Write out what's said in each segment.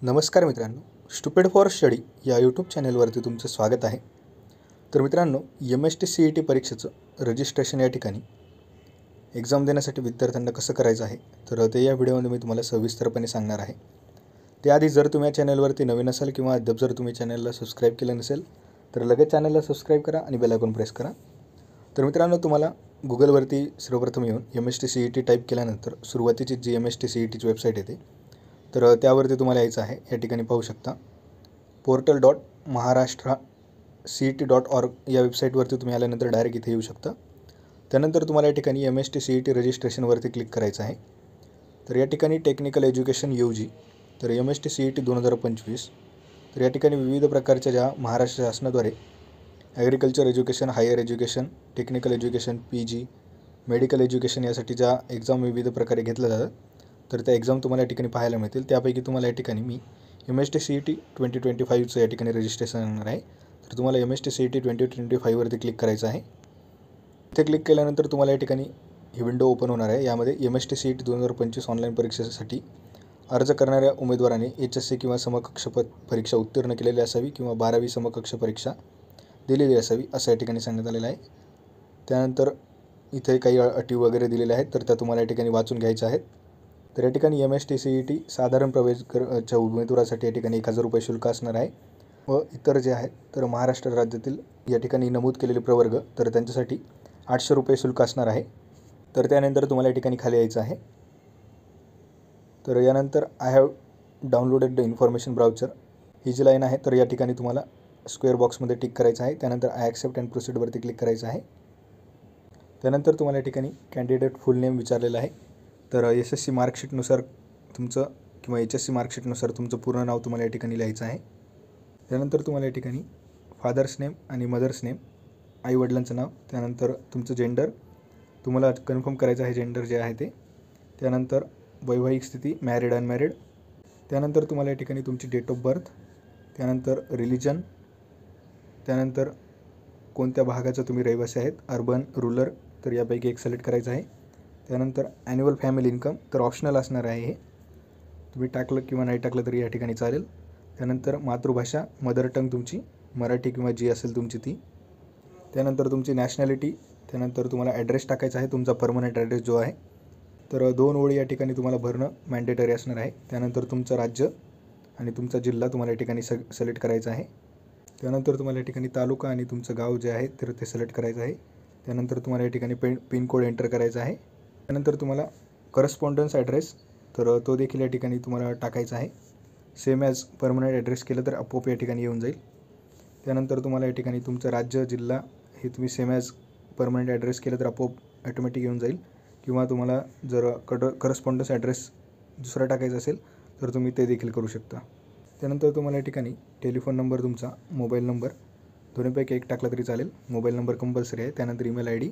नमस्कार मित्रांनो, stupid for study या यूट्यूब चॅनलवरती तुमचं स्वागत आहे. तर मित्रांनो, MST-CET परीक्षेचं रजिस्ट्रेशन या ठिकाणी एक्झाम देण्यासाठी विद्यार्थ्यांना कसं करायचं आहे, तर ते या व्हिडिओमध्ये मी तुम्हाला सविस्तरपणे सांगणार आहे. त्याआधी जर तुम्ही या चॅनलवरती नवीन असाल किंवा अद्याप जर तुम्ही चॅनलला सबस्क्राईब केलं नसेल तर लगेच चॅनलला सबस्क्राईब करा आणि बेल आयकॉन प्रेस करा. तर मित्रांनो, तुम्हाला गुगलवरती सर्वप्रथम येऊन MST-CET टाईप केल्यानंतर सुरुवातीची जी MST-CETची वेबसाईट येते तर त्यावरती तुम्हाला यायचं आहे. या ठिकाणी पाहू शकता portal.maharashtra.cet.org या वेबसाईटवरती तुम्ही आल्यानंतर डायरेक्ट इथे येऊ शकता. त्यानंतर तुम्हाला या ठिकाणी MST-CET रजिस्ट्रेशनवरती क्लिक करायचं आहे. तर या ठिकाणी टेक्निकल एज्युकेशन UG तर MST-CET 2025 तर या ठिकाणी विविध प्रकारच्या ज्या महाराष्ट्र शासनाद्वारे agriculture education, higher education, technical education, PG, medical education यासाठी ज्या एक्झाम विविध प्रकारे घेतल्या जातात तर त्या एक्झाम तुम्हाला या ठिकाणी पाहायला मिळतील. त्यापैकी तुम्हाला या ठिकाणी मी MST-CET 2025चं या ठिकाणी रजिस्ट्रेशन करणार आहे. तर तुम्हाला MST-CET 2025 वरती क्लिक करायचं आहे. इथे क्लिक केल्यानंतर तुम्हाला या ठिकाणी ही विंडो ओपन होणार आहे. यामध्ये MST-CET 2025 ऑनलाईन परीक्षेसाठी अर्ज करणाऱ्या उमेदवाराने HSC किंवा समकक्ष परीक्षा उत्तीर्ण केलेली असावी किंवा 12वी समकक्ष परीक्षा दिलेली असावी असं या ठिकाणी सांगण्यात आलेलं आहे. त्यानंतर इथे काही अटी वगैरे दिलेल्या आहेत तर त्या तुम्हाला या ठिकाणी वाचून घ्यायच्या आहेत. तर या ठिकाणी MST-CET साधारण प्रवेशच्या उमेदवारासाठी या ठिकाणी 1000 रुपये शुल्क असणार आहे व इतर जे आहेत तर महाराष्ट्र राज्यातील या ठिकाणी नमूद केलेले प्रवर्ग तर त्यांच्यासाठी 800 रुपये शुल्क असणार आहे. तर त्यानंतर तुम्हाला या ठिकाणी खाली यायचं आहे. तर यानंतर I have downloaded the information brochure ही जी लाईन आहे तर या ठिकाणी तुम्हाला स्क्वेअर बॉक्समध्ये टिक करायचं आहे. त्यानंतर आय ॲक्सेप्ट अँड प्रोसीडवरती क्लिक करायचं आहे. त्यानंतर तुम्हाला या ठिकाणी कॅन्डिडेट फुल नेम विचारलेलं आहे. तर SSC मार्कशीटनुसार तुमचं किंवा HSC मार्कशीटनुसार तुमचं पूर्ण नाव तुम्हाला या ठिकाणी लिहायचं आहे. त्यानंतर तुम्हाला या ठिकाणी फादर्स नेम आणि मदर्स नेम आईवडिलांचं नाव, त्यानंतर तुमचं जेंडर तुम्हाला कन्फर्म करायचं आहे जेंडर जे आहे ते. त्यानंतर वैवाहिक स्थिती मॅरिड अनमॅरिड. त्यानंतर तुम्हाला या ठिकाणी तुमची डेट ऑफ बर्थ, त्यानंतर रिलिजन, त्यानंतर कोणत्या भागाचा तुम्ही रहिवासी आहेत, अर्बन, रुरल तर यापैकी एक सिलेक्ट करायचं आहे. त्यानंतर ॲन्युअल फॅमिली इन्कम तर ऑप्शनल असणार आहे. हे तुम्ही टाकलं किंवा नाही टाकलं तरी या ठिकाणी चालेल. त्यानंतर मातृभाषा मदर टंग तुमची मराठी किंवा जी असेल तुमची ती. त्यानंतर तुमची नॅशनॅलिटी, त्यानंतर तुम्हाला ॲड्रेस टाकायचा आहे तुमचा परमनंट ॲड्रेस जो आहे. तर 2 ओळी या ठिकाणी तुम्हाला भरणं मॅन्डेटरी असणार आहे. त्यानंतर तुमचं राज्य आणि तुमचा जिल्हा तुम्हाला या ठिकाणी सिलेक्ट करायचा आहे. त्यानंतर तुम्हाला या ठिकाणी तालुका आणि तुमचं गाव जे आहे तर ते सिलेक्ट करायचं आहे. त्यानंतर तुम्हाला या ठिकाणी पिनकोड एंटर करायचा आहे. त्यानंतर तुम्हाला करस्पॉन्डन्स ॲड्रेस तर तो देखील या ठिकाणी तुम्हाला टाकायचा आहे. सेम ॲज परमनंट ॲड्रेस केलं तर आपोआप या ठिकाणी येऊन जाईल. त्यानंतर तुम्हाला या ठिकाणी तुमचं राज्य, जिल्हा हे तुम्ही सेम ॲज परमनंट ॲड्रेस केलं तर आपोआप ॲटोमॅटिक येऊन जाईल. किंवा तुम्हाला जर करस्पॉन्डन्स ॲड्रेस दुसरा टाकायचा असेल तर तुम्ही ते देखील करू शकता. त्यानंतर तुम्हाला या ठिकाणी टेलिफोन नंबर, तुमचा मोबाईल नंबर दोन्हीपैकी एक टाकला तरी चालेल. मोबाईल नंबर कंपल्सरी आहे. त्यानंतर ईमेल ID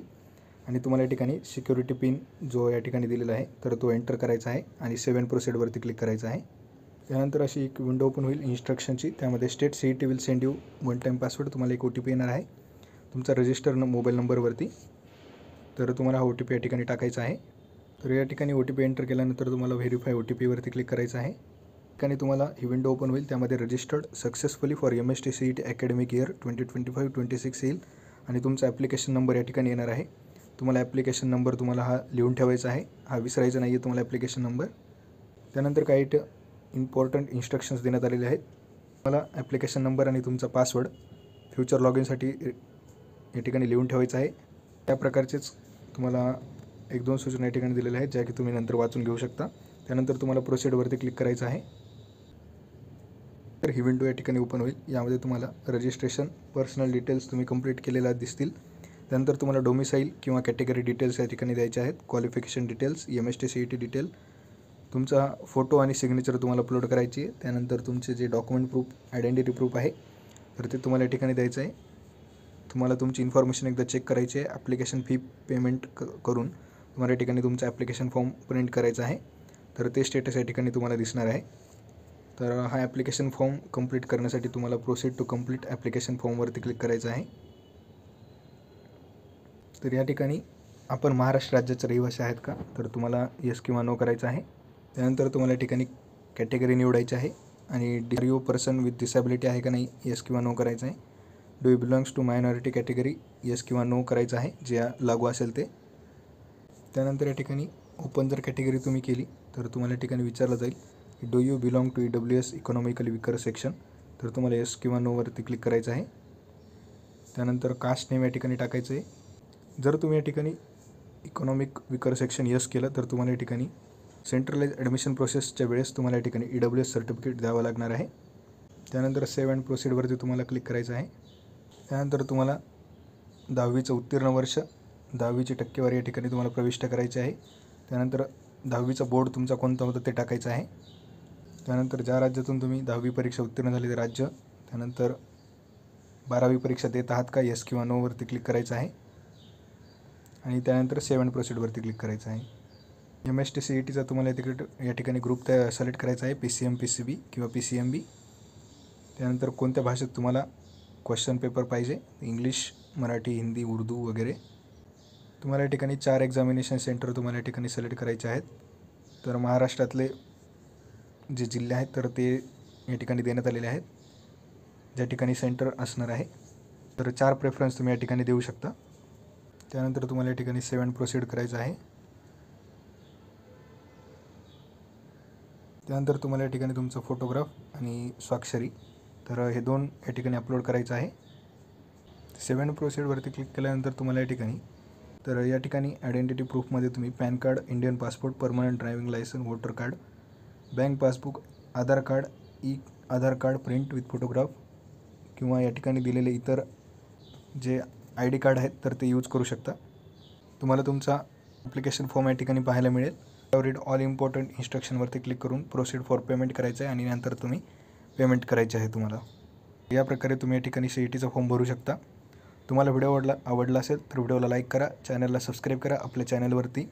आणि तुम्हाला या ठिकाणी सिक्युरिटी पिन जो या ठिकाणी दिलेला आहे तर तो एंटर करायचा आहे आणि सेव्ह अँड प्रोसीडवरती क्लिक करायचं आहे. त्यानंतर अशी एक विंडो ओपन होईल इन्स्ट्रक्शनची. त्यामध्ये state CET will send you one time password, तुम्हाला एक OTP येणार आहे तुमचा रजिस्टर मोबाईल नंबरवरती. तर तुम्हाला हा OTP या ठिकाणी टाकायचा आहे. तर या ठिकाणी OTP एंटर केल्यानंतर तुम्हाला व्हेरीफाय OTPवरती क्लिक करायचं आहे. ठिकाणी तुम्हाला ही विंडो ओपन होईल. त्यामध्ये registered successfully for MST-CET academic year 2025-26 येईल आणि तुमचा ॲप्लिकेशन नंबर या ठिकाणी येणार आहे. तुम्हाला ॲप्लिकेशन नंबर तुम्हाला हा लिहून ठेवायचा आहे, हा विसरायचा नाही आहे तुम्हाला ॲप्लिकेशन नंबर. त्यानंतर काही इम्पॉर्टंट इन्स्ट्रक्शन्स देण्यात आलेले आहेत. तुम्हाला ॲप्लिकेशन नंबर आणि तुमचा पासवर्ड फ्युचर लॉग इनसाठी या ठिकाणी लिहून ठेवायचा आहे. त्या प्रकारचेच तुम्हाला 1-2 सूचना या ठिकाणी दिलेल्या आहेत ज्या की तुम्ही नंतर वाचून घेऊ शकता. त्यानंतर तुम्हाला प्रोसीडवरती क्लिक करायचं आहे. तर ही विंडो या ठिकाणी ओपन होईल. यामध्ये तुम्हाला रजिस्ट्रेशन, पर्सनल डिटेल्स तुम्ही कंप्लीट केलेल्या दिसतील. त्यानंतर तुम्हाला डोमिसाईल किंवा कॅटेगरी डिटेल्स या ठिकाणी द्यायचे आहेत. क्वालिफिकेशन डिटेल्स, MST-CET डिटेल, तुमचा फोटो आणि सिग्नेचर तुम्हाला अपलोड करायची आहे. त्यानंतर तुमचे जे डॉक्युमेंट प्रूफ, आयडेंटिटी प्रूफ आहे तर ते तुम्हाला या ठिकाणी द्यायचं आहे. तुम्हाला तुमची इन्फॉर्मेशन एकदा चेक करायची आहे. ॲप्लिकेशन फी पेमेंट करून तुम्हाला या ठिकाणी तुमचा ॲप्लिकेशन फॉर्म प्रिंट करायचा आहे. तर ते स्टेटस या ठिकाणी तुम्हाला दिसणार आहे. तर हा ॲप्लिकेशन फॉर्म कंप्लीट करण्यासाठी तुम्हाला प्रोसीड टू कंप्लीट ॲप्लिकेशन फॉर्मवरती क्लिक करायचं आहे. तर या ठिकाणी आपण महाराष्ट्र राज्याचे रहिवासी आहेत का तर तुम्हाला येस किंवा नो करायचं आहे. त्यानंतर तुम्हाला या ठिकाणी कॅटेगरी निवडायची आहे आणि DRO पर्सन विथ डिसॅबिलिटी आहे का नाही, येस किंवा नो करायचं आहे. Do you belongs to minority category, yes किंवा नो करायचं आहे जे लागू असेल ते. त्यानंतर या ठिकाणी ओपन जर कॅटेगरी तुम्ही केली तर तुम्हाला या ठिकाणी विचारलं जाईल do you belong to EWS economically weaker section, तर तुम्हाला येस किंवा नोवरती क्लिक करायचं आहे. त्यानंतर कास्ट नेम या ठिकाणी टाकायचं आहे. जर तुम्ही या ठिकाणी इकॉनॉमिक विकर सेक्शन येस केलं तर तुम्हाला या ठिकाणी सेंट्रलाइज ॲडमिशन प्रोसेसच्या वेळेस तुम्हाला या ठिकाणी EWS सर्टिफिकेट द्यावं लागणार आहे. त्यानंतर सेव्ह अँड प्रोसीडवरती तुम्हाला क्लिक करायचं आहे. त्यानंतर तुम्हाला 10वीचं उत्तीर्ण वर्ष, 10वीची टक्केवारी या ठिकाणी तुम्हाला प्रविष्ट करायची आहे. त्यानंतर 10वीचा बोर्ड तुमचा कोणता होता ते टाकायचं आहे. त्यानंतर ज्या राज्यातून तुम्ही 10वी परीक्षा उत्तीर्ण झाली ते राज्य, त्यानंतर 12वी परीक्षा देत आहात का, येस किंवा नोवरती क्लिक करायचं आहे. आणि त्यानंतर सेव्ह अँड प्रोसीडवरती क्लिक करायचं आहे. MST CETचा तुम्हाला या ठिकाणी ग्रुप सिलेक्ट करायचा आहे, PCM PCB किंवा PCMB. त्यानंतर कोणत्या भाषेत तुम्हाला क्वेश्चन पेपर पाहिजे, इंग्लिश, मराठी, हिंदी, उर्दू वगैरे. तुम्हाला या ठिकाणी 4 एक्झामिनेशन सेंटर तुम्हाला या ठिकाणी सिलेक्ट करायचे आहेत. तर महाराष्ट्रातले जे जिल्हे आहेत तर ते या ठिकाणी देण्यात आलेले आहेत ज्या ठिकाणी सेंटर असणार आहे. तर 4 प्रेफरन्स तुम्ही या ठिकाणी देऊ शकता. त्यानंतर तुम्हाला या ठिकाणी सेव्ह अँड प्रोसीड करायचं आहे. त्यानंतर तुम्हाला या ठिकाणी तुमचा फोटोग्राफ आणि स्वाक्षरी तर हे 2 या ठिकाणी अपलोड करायचं आहे. सेव्ह अँड प्रोसीडवरती क्लिक केल्यानंतर तुम्हाला या ठिकाणी आयडेंटिटी प्रूफमध्ये तुम्ही PAN card, Indian passport, permanent driving licence, voter card, bank passbook, Aadhaar card, Aadhaar card print with photograph किंवा या ठिकाणी दिलेले इतर जे ID कार्ड आहेत तर ते यूज करू शकता. तुम्हाला तुमचा ॲप्लिकेशन फॉर्म या ठिकाणी पाहायला मिळेल. रीड ऑल इम्पॉर्टंट इन्स्ट्रक्शनवरती क्लिक करून प्रोसीड फॉर पेमेंट करायचं आहे आणि नंतर तुम्ही पेमेंट करायचे आहे तुम्हाला. या प्रकारे तुम्ही या ठिकाणी CETचा फॉर्म भरू शकता. तुम्हाला व्हिडिओ आवडला असेल तर व्हिडिओला लाईक करा, चॅनलला सबस्क्राईब करा. आपल्या चॅनलवरती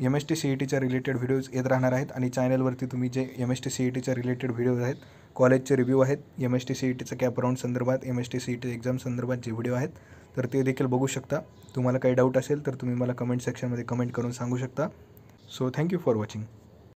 MST CETच्या रिलेटेड व्हिडिओज येत राहणार आहेत आणि चॅनलवरती तुम्ही जे MST CETच्या रिलेटेड व्हिडिओज आहेत, कॉलेजचे रिव्ह्यू आहेत, MST CETचा कॅप राऊंड संदर्भात, MST CET एक्झाम संदर्भात जे व्हिडिओ आहेत तर ते देखील बघू शकता. तुम्हाला काही डाऊट असेल तर तुम्ही मला कमेंट सेक्शनमध्ये कमेंट करून सांगू शकता. So thank you for watching.